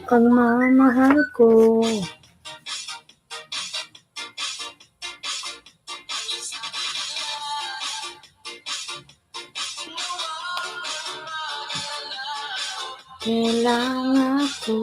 pagmamahal ko. Kailangan ko.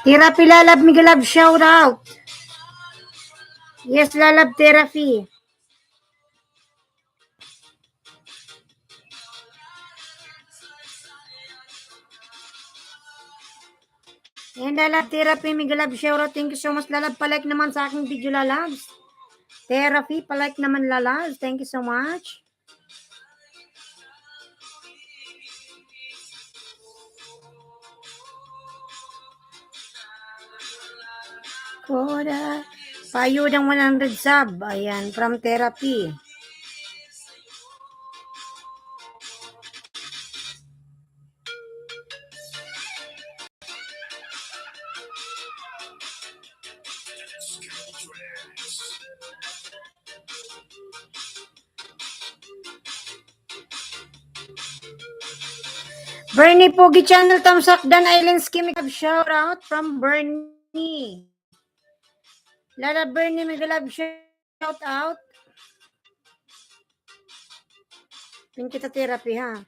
Therapy Lalab, Miguel Love, shout out. Yes, Lalab Therapy. And Lalab Therapy, Miguel Love, shout out. Thank you so much, Lalab. Palike naman sa aking video, Lalabs. Therapy, palike naman, Lalabs. Thank you so much. Koda. Payo ng 100 sub. Ayan, from Therapy. Bernie Pogi Channel, thumbs up. Dan Island Skimmy Club, shout out from Bernie. Lala Bernie, Miguel Love, shout out. Pin kita therapy, ha?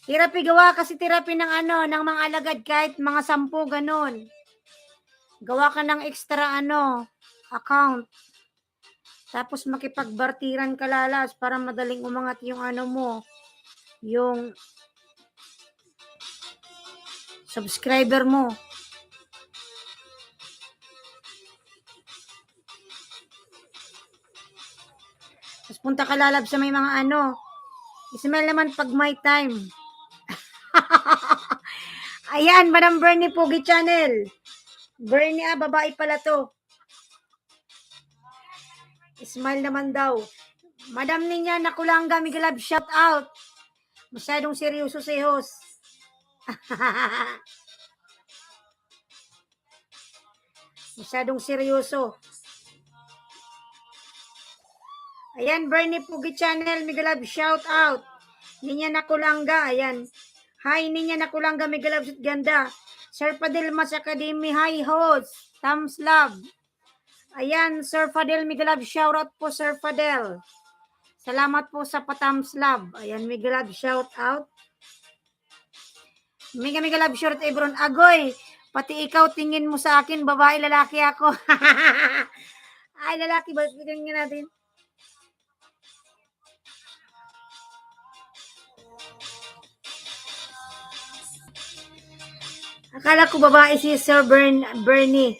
Therapy gawa kasi therapy ng ano, ng mga alagad, kahit mga 10 ganun. Gawa ka ng extra account. Tapos makipagbartiran ka, Lalas, para madaling umangat yung ano mo, yung subscriber mo. Tapos punta ka, Lalab, sa may mga Ismail naman pag my time. Ayan, Madam Bernie Pogi Channel. Bernie, babae pala to. Smile naman daw. Madam Ninya Nakulanga, Miguel Love, shout out. Masyadong seryoso si host. Masyadong seryoso. Ayan, Bernie Pugi Channel, Miguel Love, shout out. Ninya Nakulanga, ayan. Hi, Ninya Nakulanga, Miguel Love, ganda. Sir Fadel Mas Academy, hi host. Thumbs love. Ayan, Sir Fadel, Miguel Love, shout out po, Sir Fadel. Salamat po sa pa-thumbs love. Ayan, Miguel Love, shout out. Miguel Love, shout out, Ebron. Agoy, pati ikaw tingin mo sa akin, babae, lalaki ako. Ay, lalaki, bakit tingin natin? Akala ko babae si Sir Bernie.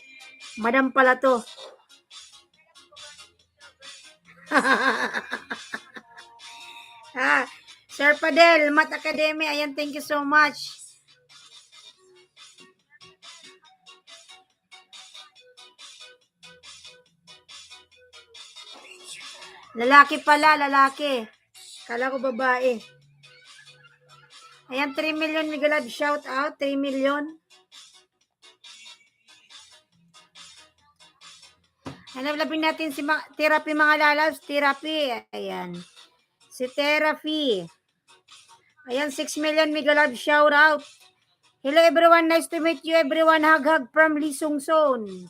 Madam pala to. Sir Fadel, Mat Academy, ayan, thank you so much. Lalaki pala, lalaki. Akala ko babae. Ayan, 3 million, Miguel Love, shout out, 3 million. Hanap-lapin natin si Therapy, mga Lalabs. Therapy, ayan. Si Therapy. Ayan, 6 million, Miguel Love, shout out. Hello everyone, nice to meet you everyone. Hug from Lisongson.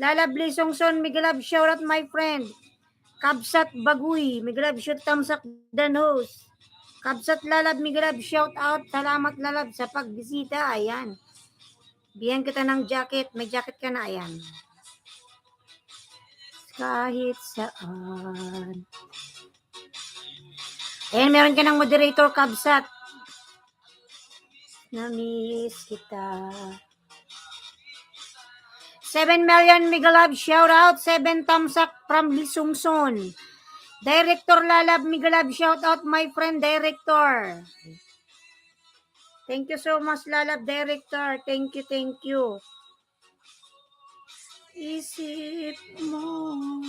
Lalab Lisongson, Miguel Love, shout out my friend. Kabsat Baguy, Miguel Love, shoot thumbs up, Dan host. Kabsat Lalab, Migalab, shout out. Salamat Lalab sa pagbisita. Ayan. Bigyan kita ng jacket. May jacket ka na. Ayan. Kahit saan. Ayan, meron ka ng moderator, Kabsat. Namiss kita. 7 million Migalab, shout out. 7 thumbs up from Lisungson. Director Lalab, Migalab, shout out my friend Director. Thank you so much Lalab Director. Thank you, thank you. Isip mo.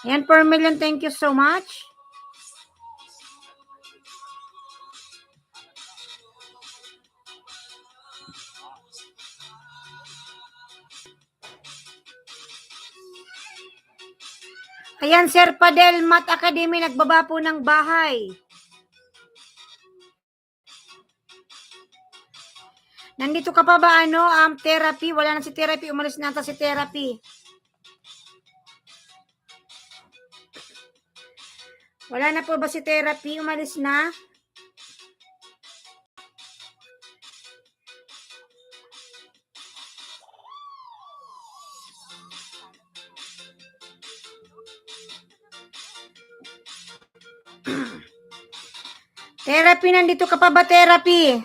Ayan, 4 million, thank you so much. Ayan, Sir Padel, Math Academy, nagbaba po ng bahay. Nandito ka pa ba, therapy? Wala na si therapy, umalis na ata si therapy. Wala na po ba si therapy? Umalis na? Therapy, nandito ka pa ba, therapy?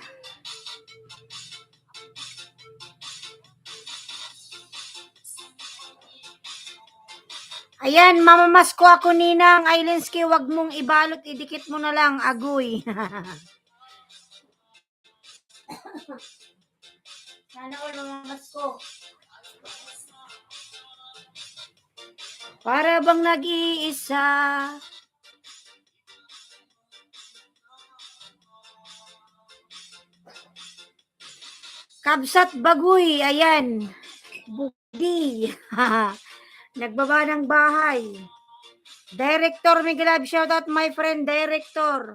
Ayan, mamamas ko ako, Ninang. Ailenski, wag mong ibalot, idikit mo na lang, agoy. Sana all mamamas ko. Para bang nag-iisa. Kabsat Baguy, ayan. Bugdi. Nagbaba ng bahay. Director Migalab, shout out my friend Director.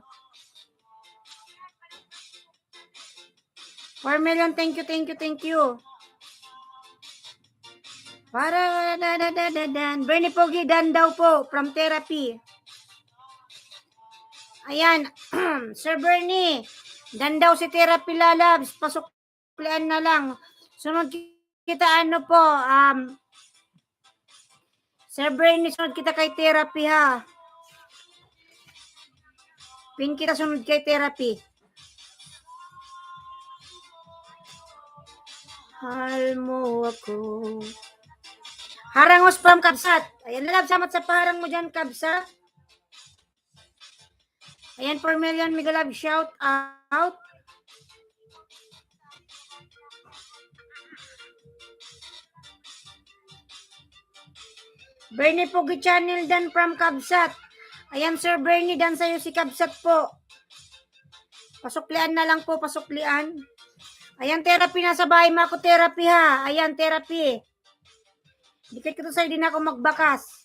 4 million, thank you, thank you, thank you. Para Bernie Pogi, dan daw po from therapy. Ayan, Sir Bernie, dan daw si therapy Lalabs, pasuklian na lang. Sunod kita po, Sir Bernie, sunod kita kay therapy ha. Pin kita sunod kay therapy. Mahal mo ako. Harangos from Kabsat. Ayan, Lalab, salamat sa paharang mo dyan, Kabsat. Ayan, 4 million, Migalab, shout out. Bernie Pogi Channel dan from Kabsat. Ayan, Sir Bernie, dan sa'yo si Kabsat po. Pasuklian na lang po, pasuklian. Ayan, therapy, nasa bahay mo ako, therapy ha. Ayan, therapy. Dikit ko to sa'yo, di na ako magbakas.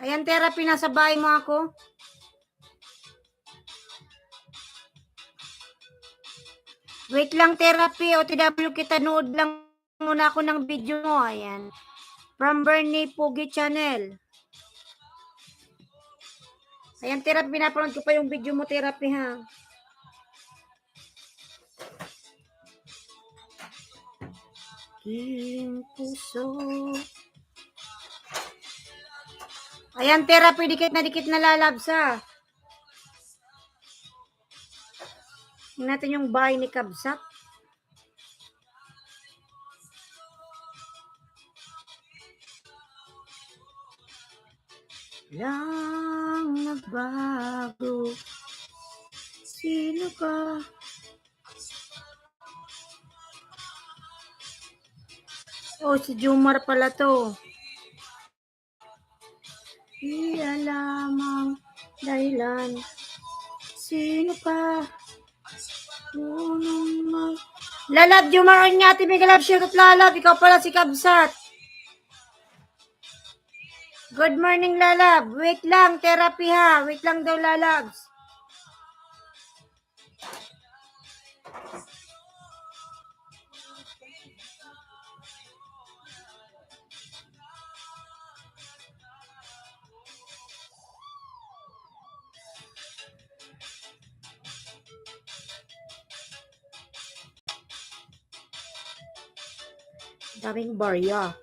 Ayan, therapy, nasa bahay mo ako. Wait lang, therapy. OTW kita, nood lang muna ako ng video mo. Ayan. From Bernie Pogi Channel. Ayan, therapy, pinapanood ko pa yung video mo, therapy ha. King puso. Ayan, therapy, dikit na Lalabs ha. Tingnan natin yung bahay ni Kabsat. Lang nagbago. Sino ka? Oh, si Jumar pala to. Di alamang dahilan. Sino ka? Unong Lalab, Jumaron nga, ati Migalab, shoot at Lalab. Ikaw pala si Kabsat. Good morning, Lalab. Wait lang, therapy ha. Wait lang daw, Lalabs. Daming barya.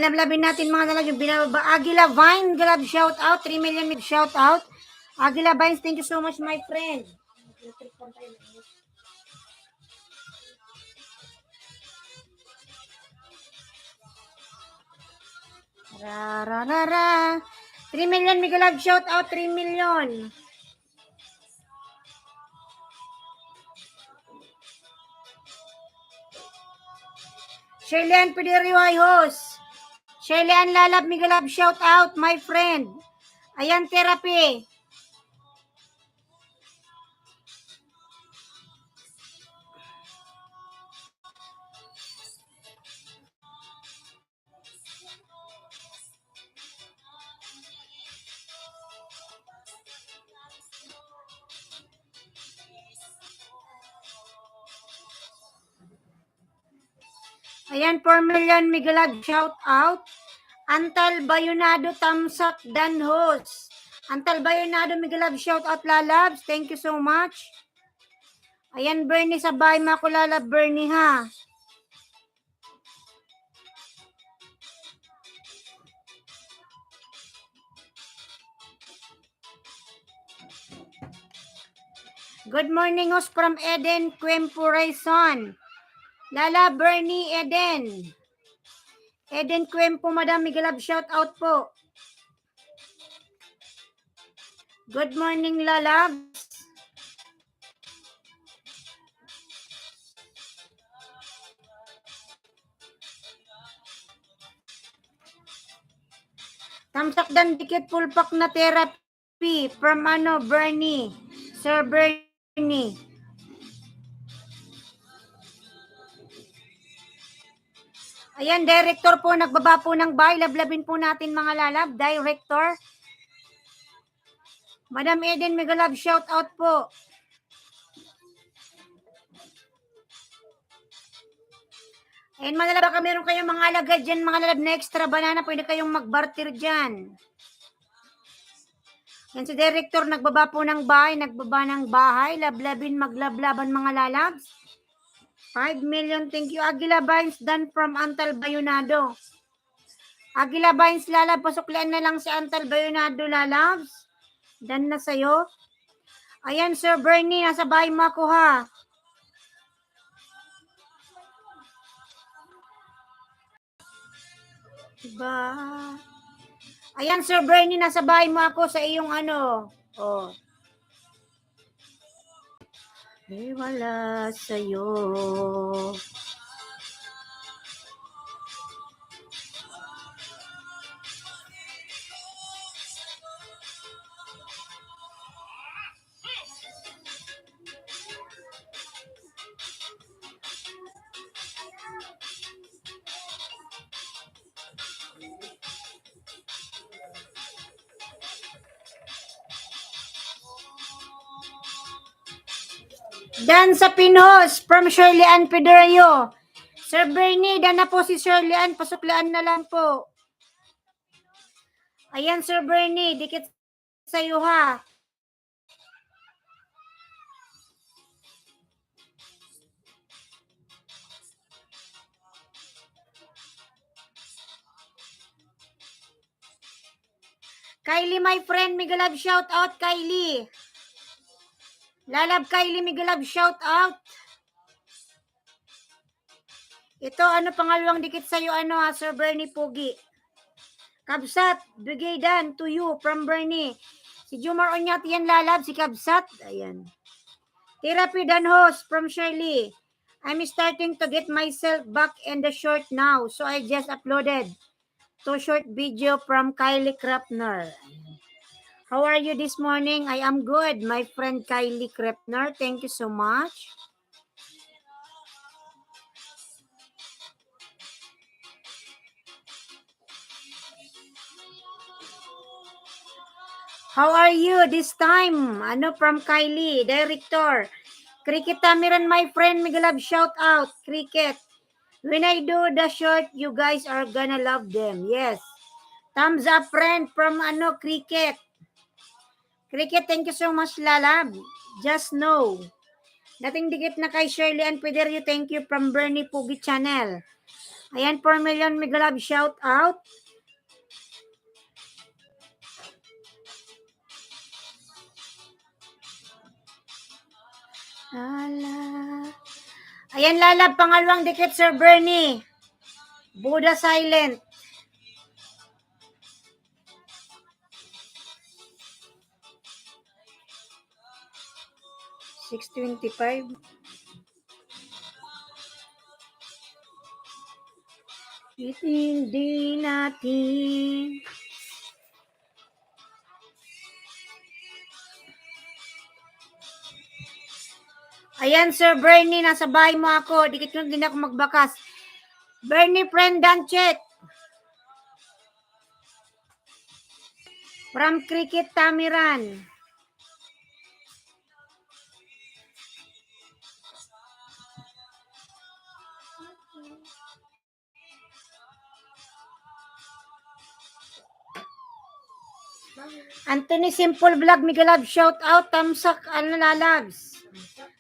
Lablabin natin mga dalag yung binababa. Agila Vine, Galab, shout out. 3 million mid shout out. Agila Vines, thank you so much, my friend. Ra. 3 million, Migalab, shout out. 3 million. Shirley Pedirio, host. Shirley Lalab, Migalab, shout out, my friend. Ayan, therapy. Ayan, 4 million, Migalab, shout out. Antal Bayonado, Tamsak, Dan host. Antal Bayonado, Migalab, shout out, Lalabs. Thank you so much. Ayan, Bernie, sabay makulala, Bernie ha. Good morning, host from Eden, Quempo Raison. Lala, Bernie, Eden. Eden Quempo, Madam Migalab, shout out po. Good morning, Lalabs. Tamsak dan dikit pulpak na therapy from Bernie. Sir Bernie. Ayan, director po, nagbaba po ng bahay. Lablabin po natin mga lalab. Director. Madam Eden Migalab, shout out po. Ayan mga lalab, baka meron kayong mga alagad dyan, mga lalab na extra banana, pwede kayong magbarter dyan. Yan si director, nagbaba po ng bahay, nagbaba ng bahay, lablabin, maglablaban mga lalabs. 5 million, thank you. Agila Vines, done from Antal Bayonado. Agila Vines, lalab, pasuklian na lang si Antal Bayonado, lalabs. Done na sa'yo. Ayan, Sir Bernie, nasa bahay mo ako ha. Diba? Ayan, Sir Bernie, nasa bahay mo ako sa iyong ano. Oh. Di wala sa'yo. Dan sa Pinos, from Shirley Ann Pedrerio. Sir Bernie, dan na po si Shirley Ann, pasuklaan na lang po. Ayan, Sir Bernie, dikit sa'yo ha. Kylie, my friend, Migalab, shout out, Kylie. Lalab, Kylie, Migalab, shout out. Ito, pangalawang dikit sa'yo, Sir Bernie Pugi. Kabsat, bigay dan to you from Bernie. Si Jumar Onyat yan, Lalab, si Kabsat. Ayan. Therapy Danhos from Shirley. I'm starting to get myself back in the short now, so I just uploaded 2 short video from Kylie Krapner. How are you this morning? I am good, my friend Kylie Krapner. Thank you so much. How are you this time? Ano from Kylie, Director. Cricket Tamiran, my friend, mega love shout out. Cricket. When I do the short, you guys are gonna love them. Yes. Thumbs up, friend, from Cricket. Cricket, thank you so much, Lalab. Just know. Dating dikit na kay Shirley and Pederio, thank you from Bernie Pugi Channel. Ayan, 4 million mega love shout out. Ayan, Lalab, pangalawang dikit, Sir Bernie. Buddha silent. $6.25. Hindi natin. Ayan, Sir Bernie, nasa bahay mo ako. Dikit ko din ako magbakas. Bernie, friend, check. From Cricket Tamiran. Anthony Simple Vlog, mega love shout out. Tamsak, lalabs.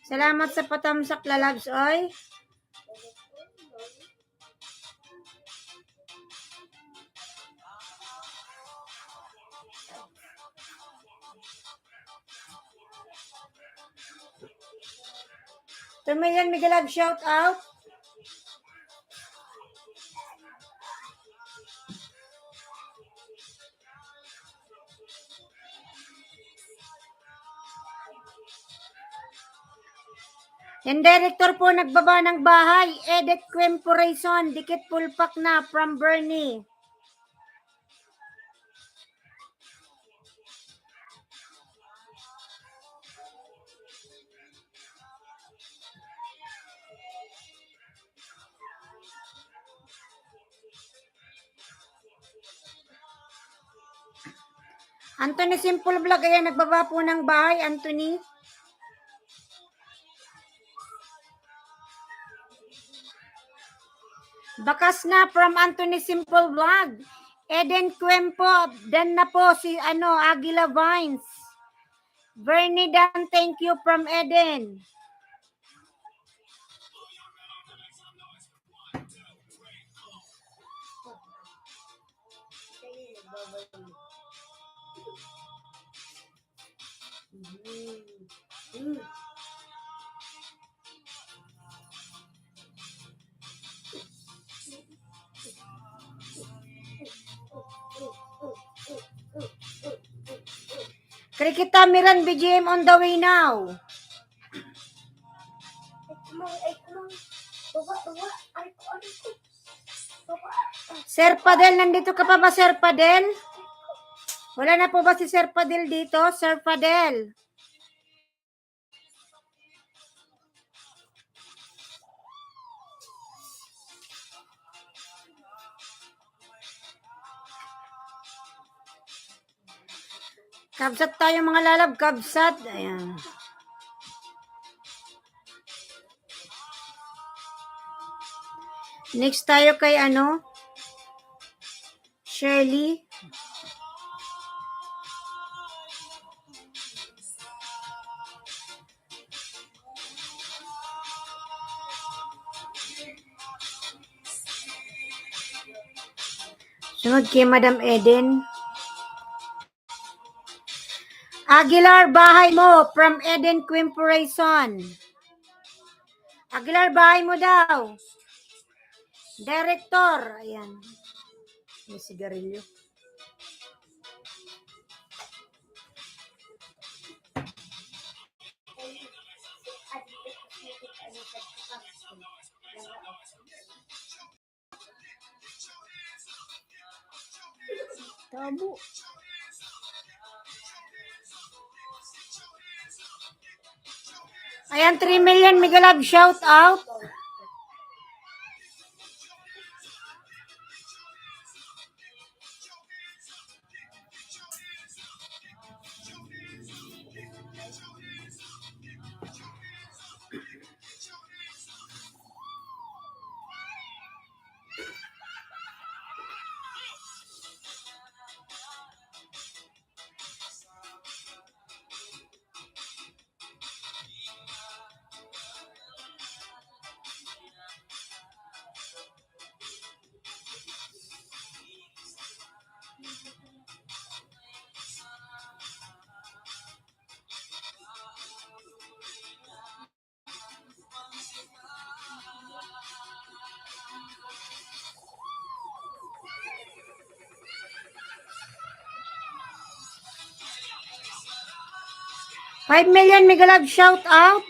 Salamat sa patamsak, lalabs, oy. Tumayan, mega love shout out. Yung director po nagbaba ng bahay. Edit Quemporation. Dikit pulpak na from Bernie. Anthony Simple Vlog, ayan, nagbaba po ng bahay, Anthony. Bakas na from Anthony Simple Vlog. Eden Quempo, dan na po si Aguila Vines. Bernie Dan, thank you from Eden. Cricket Tamiran, BGM on the way now. Sir Padel, nandito ka pa ba, Sir Padel? Wala na po ba si Sir Padel dito? Sir Padel. Kabsat tayo mga lalab, kabsat. Ayan. Next tayo kay Shirley. Sunod kay Madam Eden. Aguilar, bahay mo from Eden Quimperation. Aguilar, bahay mo daw. Director. Ayan. May sigarilyo. Tabo. Ayan, 3 million Mega Love shout out. $5 million Mega Love shout out.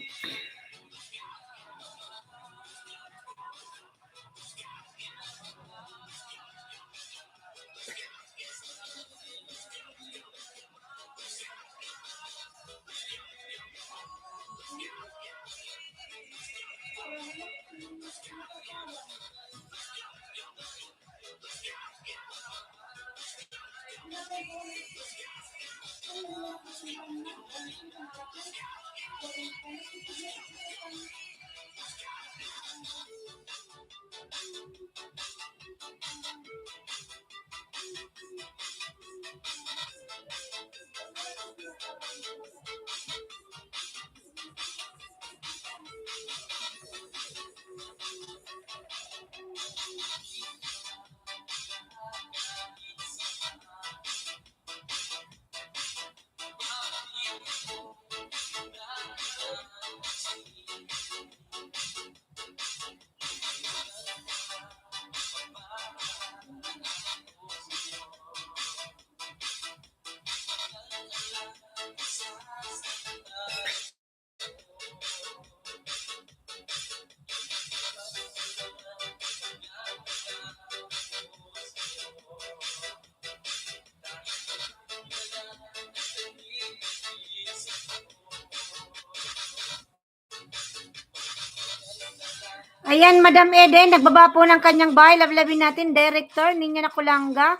Ayan, Madam Eden, nagbaba po ng kanyang bahay. Lablabin natin, Director, Ninya Nakulanga.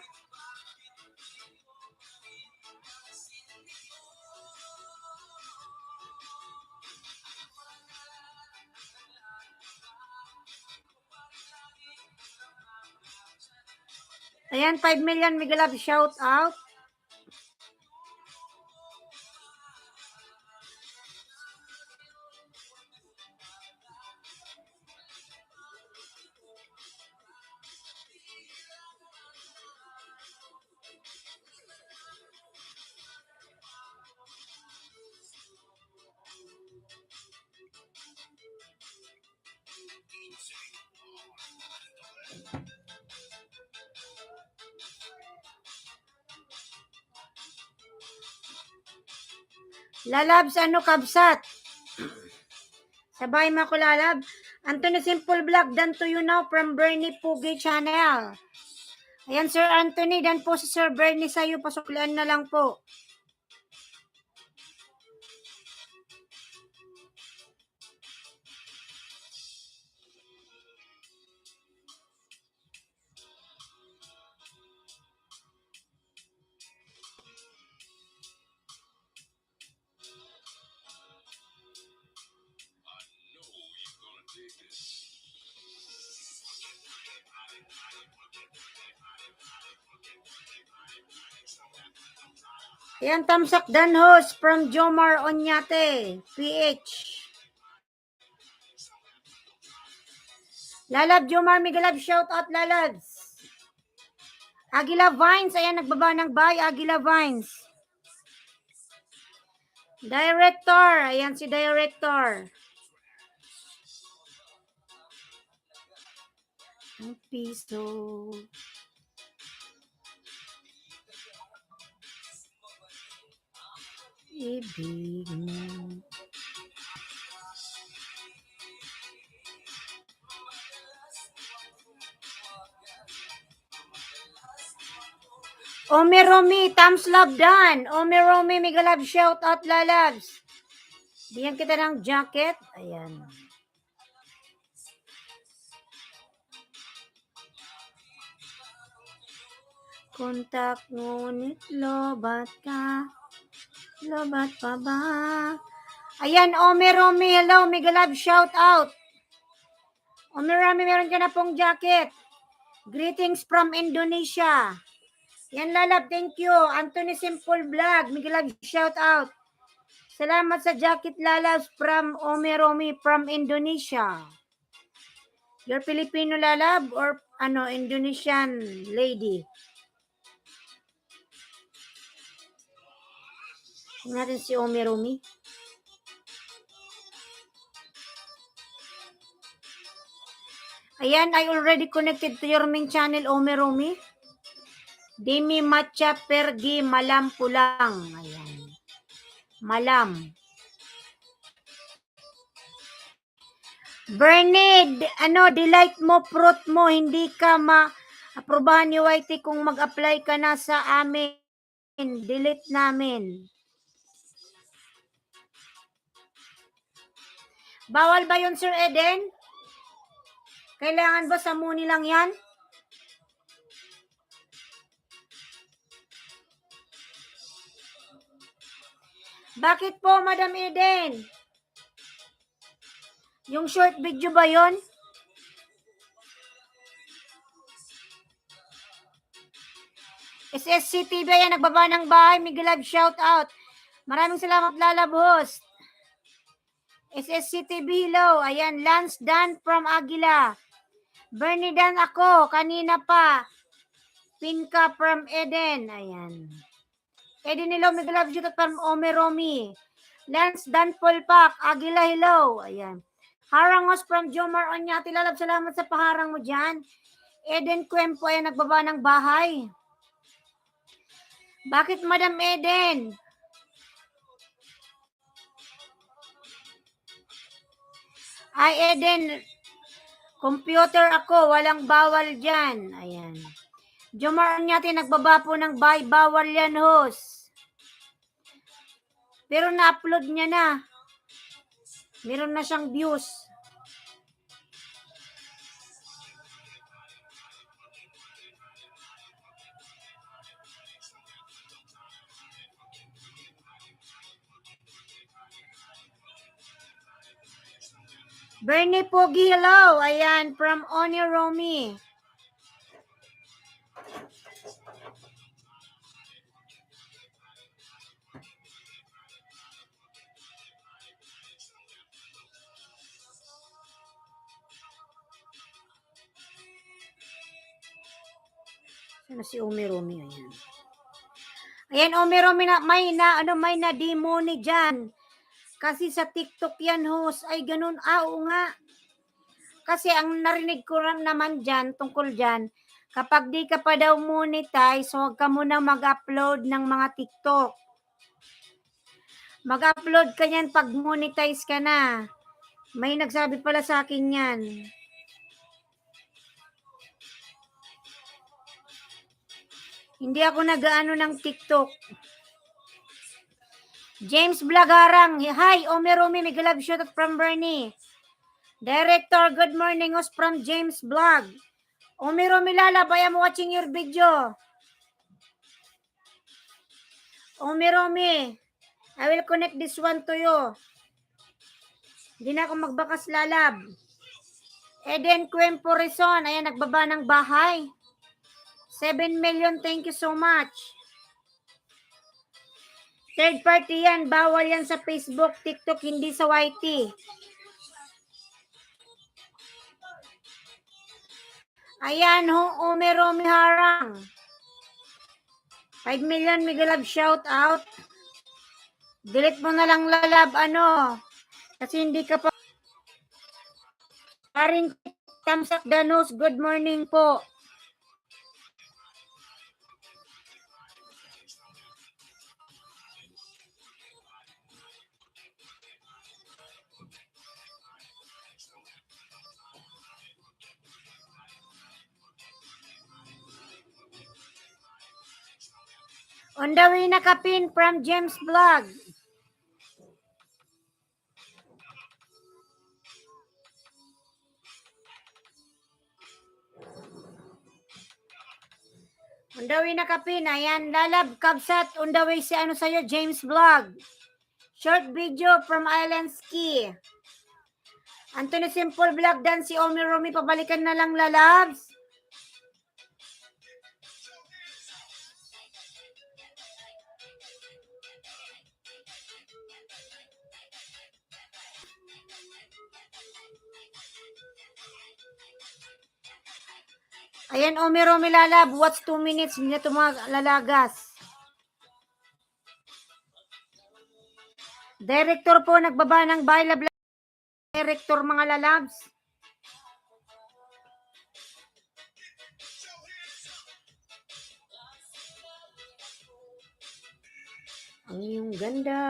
Ayan, 5 million Mega Love shout out. Lalabs, ano kabsat? Sabay makulalab. Anthony Simple Vlog, done to you now from Bernie Pugi Channel. Ayan, Sir Anthony, dan po si Sir Bernie sa'yo. Pasuklaan na lang po. Ayan, Tamsak Dan host from Jomar Onyate, PH. Lalab, Jomar, Mega Love, shout out, Lalabs. Agila Vines, ayan, nagbaba ng bay, Agila Vines. Director, ayan si Director. Ang piso. Ibig mo. Omi Romi, thumbs love done. Omi Romi, mega love shout out lalabs. Diyan kita ng jacket. Ayan. Kontak ngunit lobat ka. Lobat pa ba? Ayan, Omi Romi, hello, mega love shout out. Omi Romi, meron ka na pong jacket. Greetings from Indonesia. Yan lalab, thank you. Anthony Simple Vlog, mega love shout out. Salamat sa jacket lalabs from Omi Romi from Indonesia. You're Filipino lalab or Indonesian lady? Tingnan natin si Omi Romi. Ayan, I already connected to your main channel, Omi Romi. Demi Matcha Pergi Malam Pulang. Ayan. Malam. Bernard, delight mo, fruit mo, hindi ka ma-aprobahan ni YT kung mag-apply ka na sa amin. Delete namin. Bawal ba yun, Sir Eden? Kailangan ba sa Muni lang yan? Bakit po, Madam Eden? Yung short video ba yun? SSCTV, yan, nagbaba ng bahay. Miguel Love, shout out. Maraming salamat, Lalab host. SSCTV, hello. Ayan, Lance Dan from Aguila. Bernie Dan ako, kanina pa. Pinka from Eden. Ayan. Eden, hello. Miguel Love, shout out from Omi Romi. Lance Dan Polpak, Aguila, hello. Ayan. Harangos from Jomar Onyati, Lalab, salamat sa paharang mo dyan. Eden Kwempo, ayan, nagbaba ng bahay. Bakit, Madam Eden? Ay, Eden, computer ako, walang bawal dyan. Ayan. Jomar Onyati, nagbaba po ng bahay, bawal yan, host. Pero na-upload niya na. Meron na siyang views. Bernie Pogi, hello. Ayan, from Oni Romi. Ano si Omi Romi? Ayan. Ayan, Omi Romi, may na demoni dyan. Kasi sa TikTok yan, host. Ay, ganun. Oo nga. Kasi ang narinig ko naman dyan, tungkol dyan, kapag di ka pa daw monetize, huwag ka muna mag-upload ng mga TikTok. Mag-upload ka yan pag monetize ka na. May nagsabi pala sa akin yan. Hindi ako nag-ano ng TikTok. James Blagarang, hi, Omi Romi, may love shout out from Bernie. Director, good morning, host from James Vlog. Omi Romi Lalab, I am watching your video. Omi Romi, I will connect this one to you. Hindi na ako magbakas lalab. Eden Quempo Rizon, ayan, nagbaba ng bahay. 7 million, thank you so much. Third party yan, bawal yan sa Facebook, TikTok, hindi sa YT. Ayan, Omi Romi Harang. 5 million, Miguel Love, shout out. Delete mo na lang lalab, kasi hindi ka pa. Paring Tamsak Danos, good morning po. On the way na kapin from James Vlog. On the way na kapin. Ayan, lalab, kabsat. On the way si ano sa'yo, James Vlog. Short video from Island Ski. Anthony Simple Vlog dan si Omi Romy. Pabalikan na lang lalabs. Ayan, Omi Romy lalab. Watch 2 minutes. Hindi na ito mga lalagas. Director po nagbaba ng bahay lab. Director mga lalabs. Ang iyong ganda.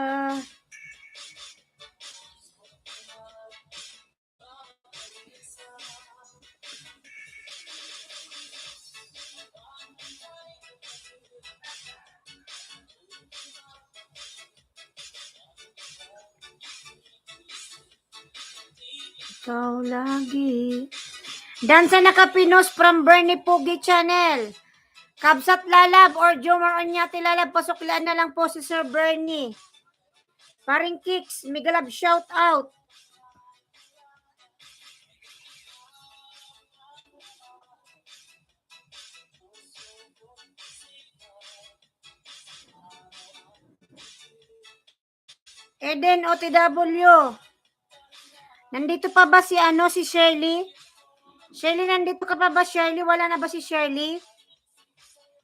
Ikaw lagi. Dansa Nakapinos from Bernie Pugi Channel. Kabsat lalab or Jomar Onyate lalab. Pasuklaan na lang po si Sir Bernie. Paring Kicks, Migalab shout out. Eden OTW. Nandito pa ba si si Shirley? Shirley, nandito ka pa ba, Shirley? Wala na ba si Shirley?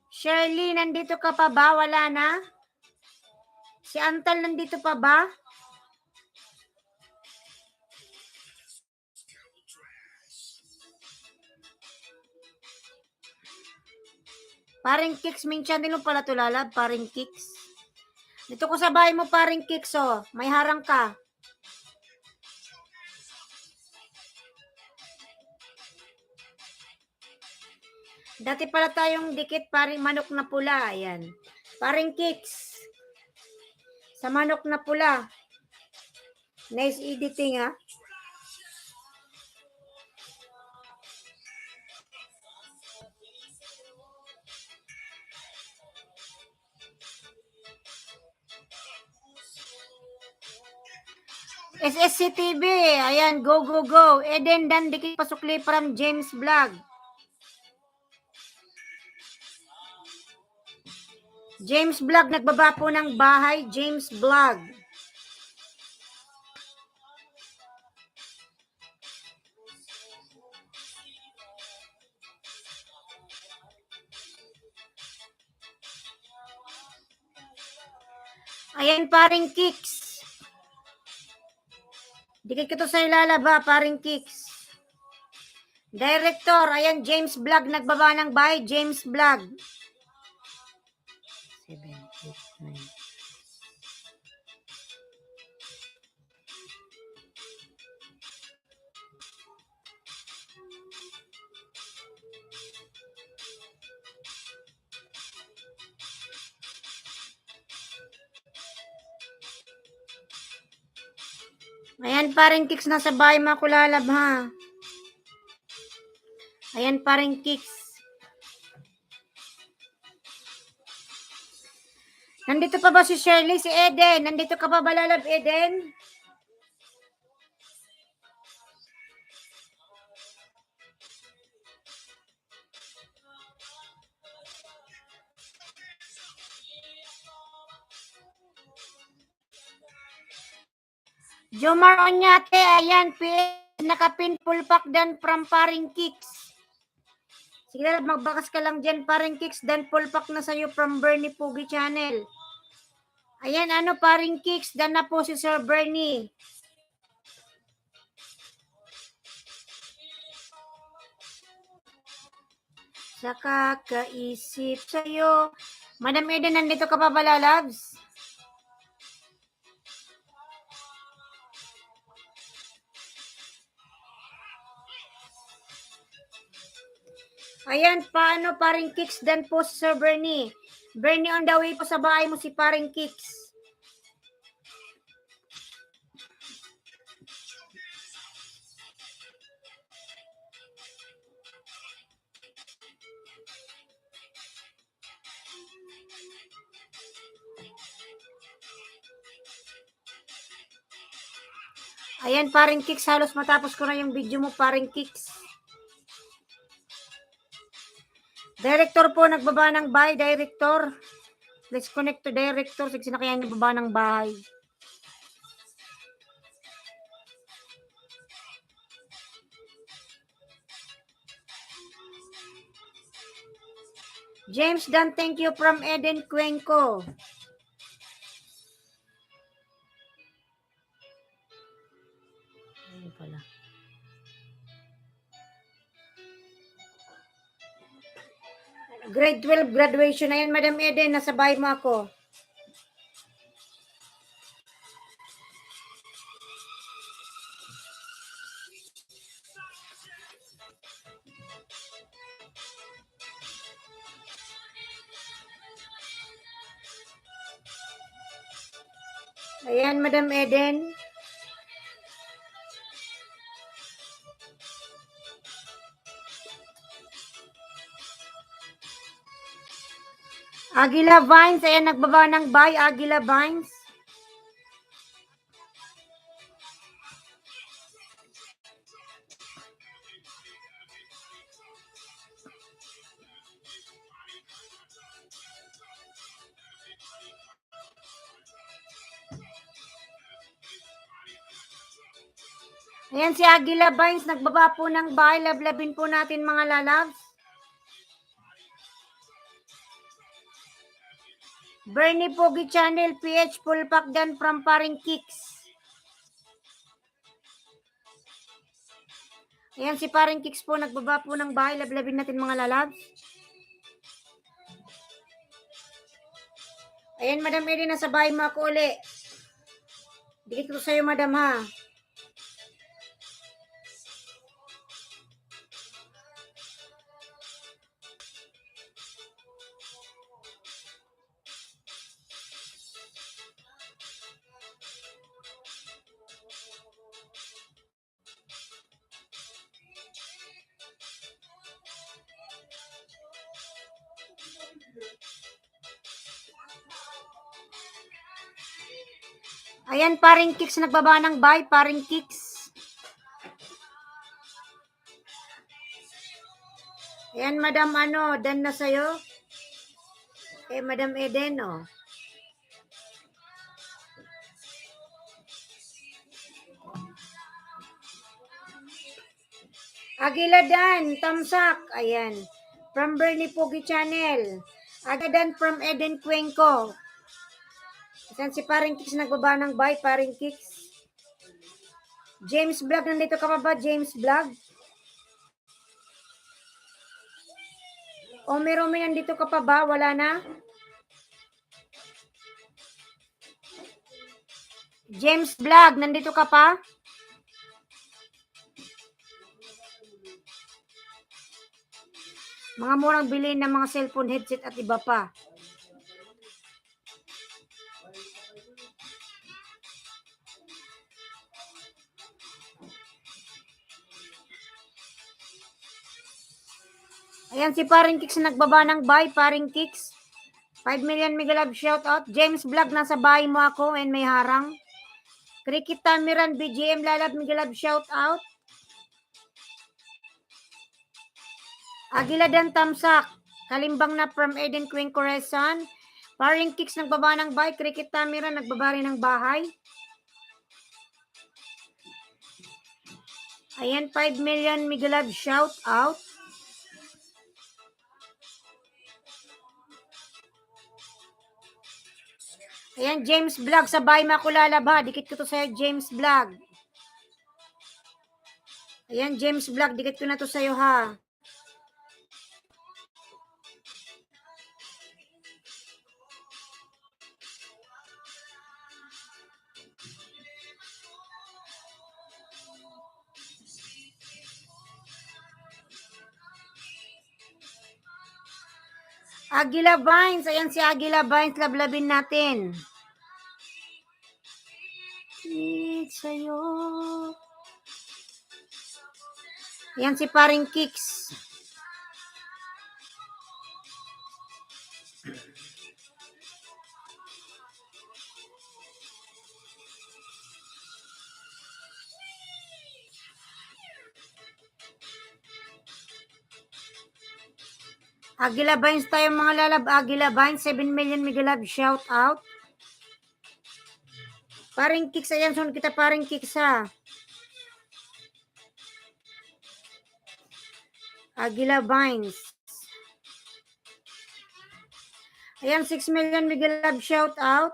Shirley, nandito ka pa ba? Wala na? Si Antal, nandito pa ba? Paring Kicks, min channel mo pala tulalab, paring Kicks. Dito ko sa bahay mo, paring Kicks, oh. May harang ka. Dati pala tayong dikit, paring manok na pula. Ayan. Paring Kicks. Sa manok na pula. Nice editing, ha? SSC TV. Ayan, go, go, go. Eden dan dikit pasukli from James Vlog. James Vlog, nagbaba po ng bahay. James Vlog. Ayan, paring Kicks. Dikit ko to sa ilalaba, paring Kicks. Director, ayan, James Vlog, nagbaba ng bahay. James Vlog. 7, 8, 9. Ayan, paring Kicks, nasa bahay makulalab, ha? Ayan, paring Kicks. Nandito pa ba si Shirley, si Eden? Nandito ka pa ba, lalab, Eden? Jomar Onyate, ayan, nakapin full pack dan from paring Kicks. Sige, lalab, magbakas ka lang dyan, paring Kicks, dan full pack na sa'yo from Bernie Pugi Channel. Ayan, paring Kicks, dan na po si Sir Bernie. Sa kakaisip sa'yo. Madam Eden, nandito ka pa ba, lalabs? Ayan, paano paring Kicks dan po si Sir Bernie. Bernie, on the way po sa bahay mo si paring Kicks. Ayan, paring Kicks, halos matapos ko na yung video mo, paring Kicks. Director po, nagbaba ng bahay, director. Let's connect to director. Sige na kaya nagbaba ng bahay. James Dan, thank you from Eden Cuenco. Ayun pala. Grade 12 graduation. Ayan, Madam Eden, nasa bahay mo ako. Ayan, Madam Eden. Aguila Vines. Ayan, nagbaba ng bahay, Aguila Vines. Ayan si Aguila Vines, nagbaba po ng bahay. Lablabin po natin mga lalabs. Bernie Pogi Channel, PH Pulpak Dan from Paring Kicks. Ayan si Paring Kicks po, nagbaba po ng bahay. Lablabin natin mga lalabs. Ayan, Madam Edi, nasa bahay mo ako uli. Dikit ko sa'yo, Madam, ha. Ayan, Paring Kicks, nagbaba ng bahay, Paring Kicks. Ayan, Madam, dan na sa'yo. Madam Eden, Aguila Dan, Tamsak, ayan. From Bernie Pogi Channel. Aguila Dan from Eden Cuenco. Ayan si Paring Kicks, nagbaba ng bahay, Paring Kicks. James Vlog, nandito ka pa ba, James Vlog? Omi, nandito ka pa ba? Wala na? James Vlog, nandito ka pa? Mga murang bilhin ng mga cellphone, headset at iba pa. Ayan si Paring Kicks, nagbaba ng bahay, Paring Kicks. 5 million mega love shout out. James Vlog, nasa bahay mo ako and may harang. Cricket Tamiran, BGM Lalab, mega love shout out. Aguila Dan Tamsak, Kalimbang na from Eden Queen Corazon. Paring Kicks, nagbaba ng bahay. Cricket Tamiran, nagbaba rin ng bahay. Ayan, 5 million mega love shout out. Ayan, James Vlog, sa bahay makulala ba? Dikit ko to sa'yo, James Vlog. Ayan, James Vlog, dikit ko na to sa'yo, ha. Aguila Vines. Ayan si Aguila Vines. Lablabin natin. Sa'yo. Ayan si Paring Kicks. Aguila Vines tayo mga lalab. Aguila Vines, 7 million Miguelab. Shout out. Paring Kicks. Ayan, sunod kita Paring Kicks ha. Aguila Vines. Ayan, 6 million Miguelab. Shout out.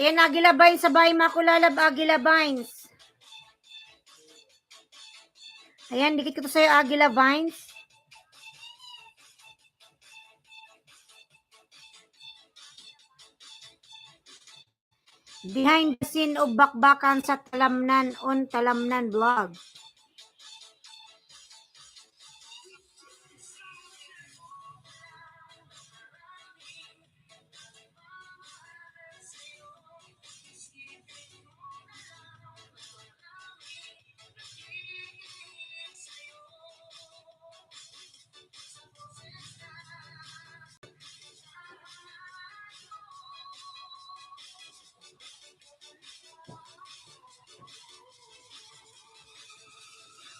Ayan, Aguila Vines. Sabay makulalab. Aguila Vines. Ayan, dikit ko to sa'yo, Aguila Vines. Behind the scene of bakbakan sa Talamnan on Talamnan vlog.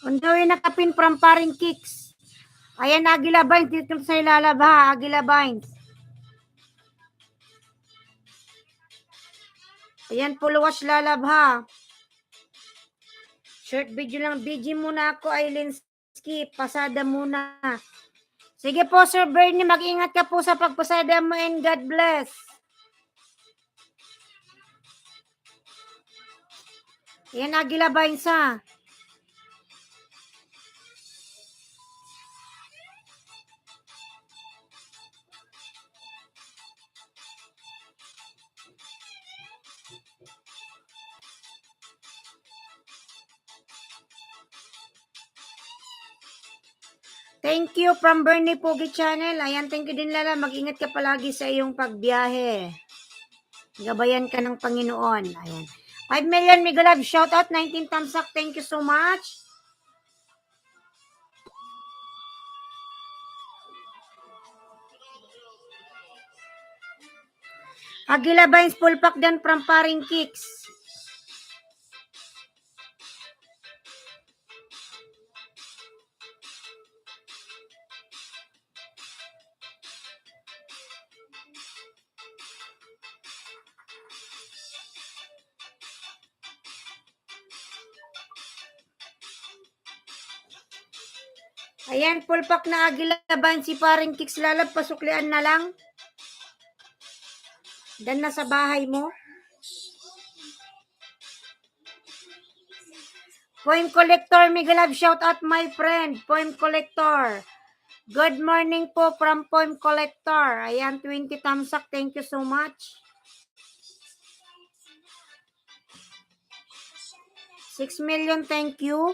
On the way nakapin from Paring Kicks. Ayan, Aguila Vines. Dito sa ilalab ha, Aguila Vines. Ayan, puluwas lalab ha. Short video lang. BG muna ako, Ailinski. Pasada muna. Sige po, Sir Bernie. Mag-ingat ka po sa pagpasada mo and God bless. Ayan, Aguila Vines ha. Thank you from Bernie Pogi Channel. Ayan, thank you din Lala. Mag-ingat ka palagi sa iyong pagbiyahe. Gabayan ka ng Panginoon. Ayan. 5 million Miguelab. Shout out. 19 thumbs up. Thank you so much. Aguila Vines full pack din from Paring Kicks. Ayan, full pack na Aguila Vines si Paring Kicks. Lalab, pasuklian na lang. Dan na sa bahay mo. Poem Collector, Miguelab, shout out my friend. Poem Collector. Good morning po from Poem Collector. Ayan, 20 thumbs up. Thank you so much. 6 million, thank you.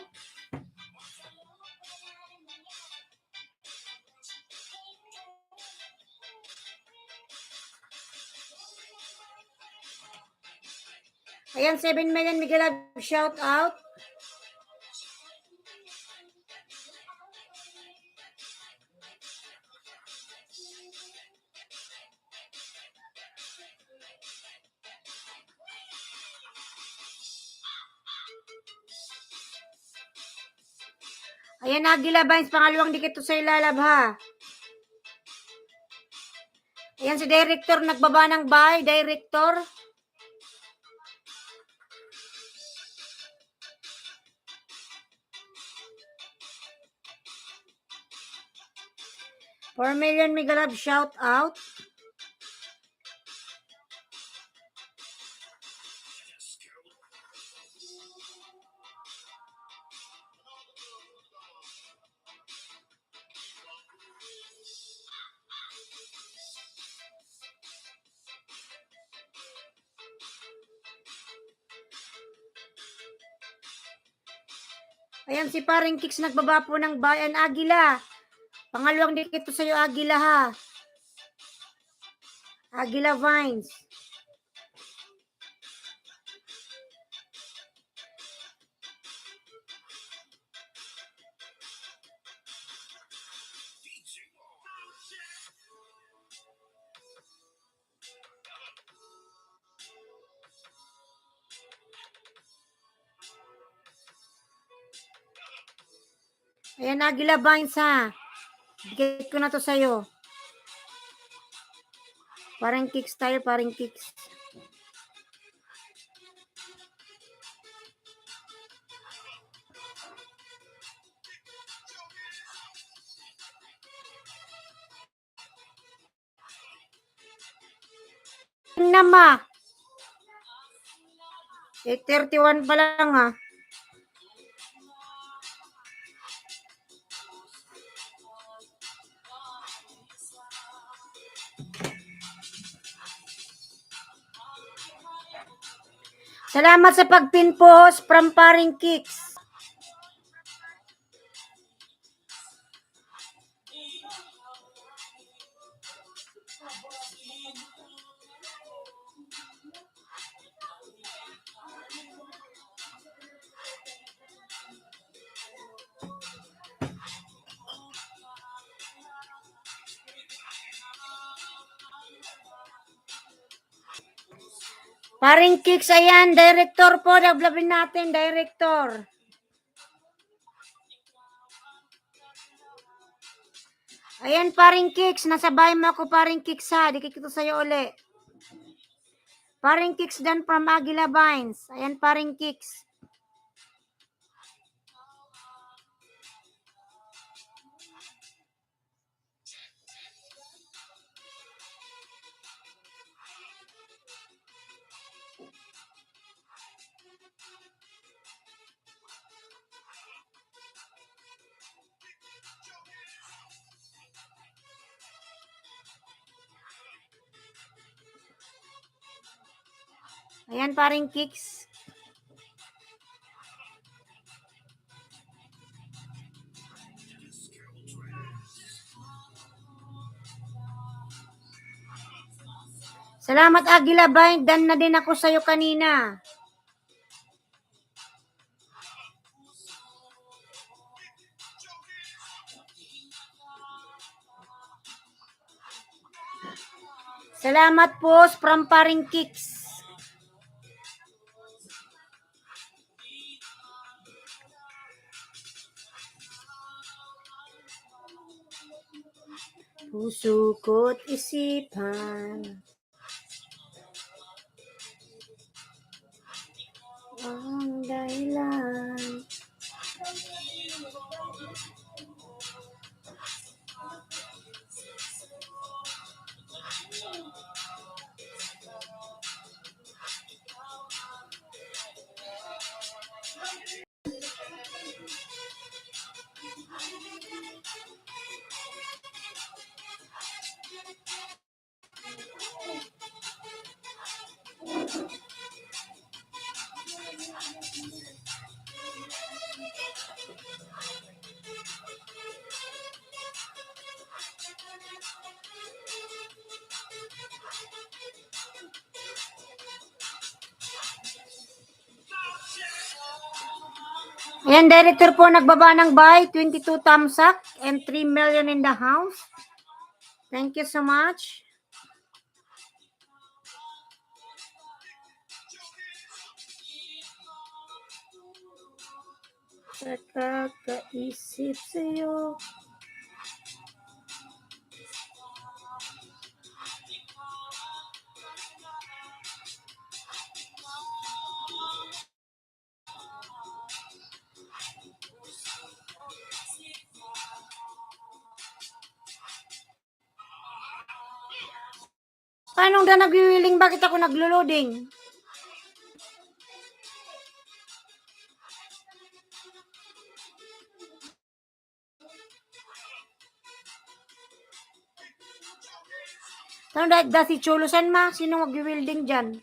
Ayan, 7 million, Miguelab, shout out. Ayan, Aguila Vines, pangalawang dikit to sa ilalab ha. Ayan si Director, nagbaba ng bahay, Director. $4 million, Miguelab, shout out. Ayan si paring Kicks nagbaba po ng bayan. Agila. Pangalawang dikit to sa'yo, Agila ha. Agila Vines. Ayan, Agila Vines ha. Dikit ko na to sa'yo. Paring Kicks tayo, paring Kicks. Nama. 8:31 pa lang ha. Salamat sa pagpinpost from paring Kicks. Paring Kicks, ayan, director po, dablabin natin, director. Ayan, paring Kicks, nasabay mo ako, paring Kicks ha, dikit ko sa'yo uli. Paring Kicks dan from Agila Vines. Ayan, paring Kicks. Ayan, paring Kicks. Salamat, Agila Vines. Dan na din ako sa'yo kanina. Salamat po from paring Kicks. Puso ko't isipan ang dahilan. Ayan, director po nagbaba ng buy, 22 thumbs up and 3 million in the house. Thank you so much. Nakakaisip sa'yo. Paano na nag-willing? Bakit ako naglo-loading? Ano da si Chulusan ma? Sino mag-wielding dyan?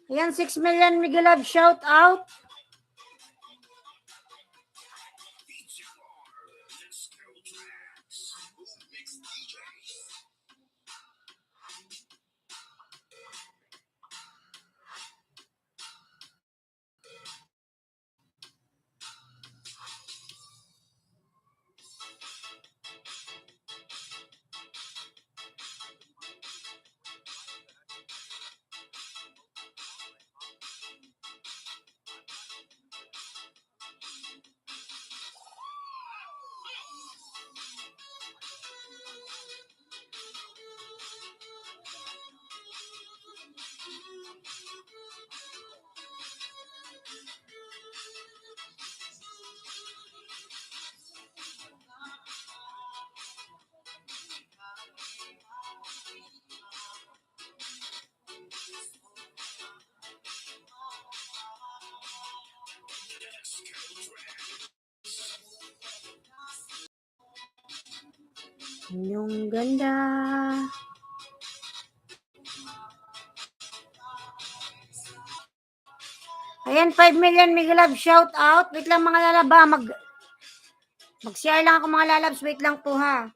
Ayan, 6 million Miguel Love, shout out. Yung ganda. Ayan, 5 million Miguel Love, shout out. Wait lang mga lalaba, mag-share lang ako mga lalabs. Wait lang po ha.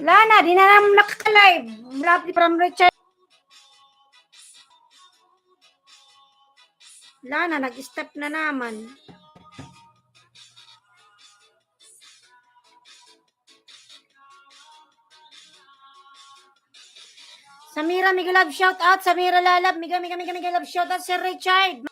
Lana, di na naman nakaka-live. Lovely from Richard. Lana, nag-stop na naman. Samira Miguel Love, shout out. Samira Lalab, Miga Love, shout out. Sir Richard.